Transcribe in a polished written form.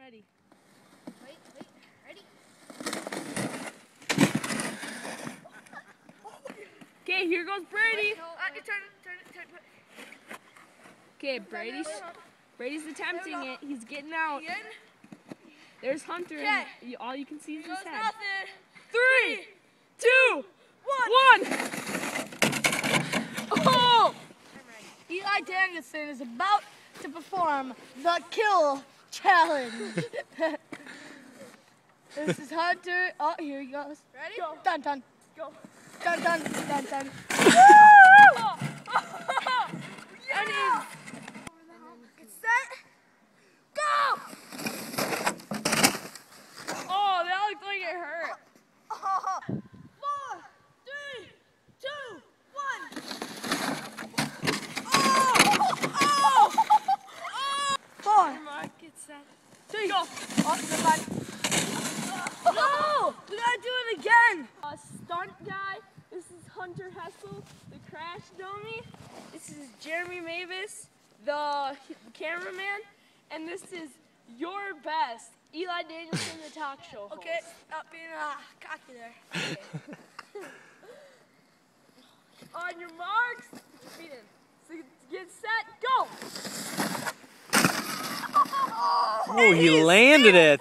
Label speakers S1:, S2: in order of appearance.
S1: ready.
S2: Wait, ready?
S1: Okay, here goes Brady.
S2: Wait, no, turn it.
S1: Okay, Brady's attempting it. He's getting out. There's Hunter, and all you can see is his head. 3, 2, 1. Oh!
S2: Eli Danielson is about to perform the kill challenge. This is Hunter. Oh, here he goes. Ready? Go. Dun dun. Go. Dun dun dun dun.
S1: Yeah!
S2: Get set. Go!
S1: Oh, that looked like it hurt.
S2: 4, 3, 2, 1. 4.
S1: Get set.
S2: 3.
S1: Go.
S2: Oh, never mind. No! We gotta do it again.
S1: Stunt guy. This is Hunter Hessel, the crash dummy. This is Jeremy Mavis, the cameraman. And this is your best, Eli Danielson, the talk show host.
S2: Okay, not being cocky there. Okay.
S1: On your marks, feet in. So get set, go!
S3: Oh, he landed it.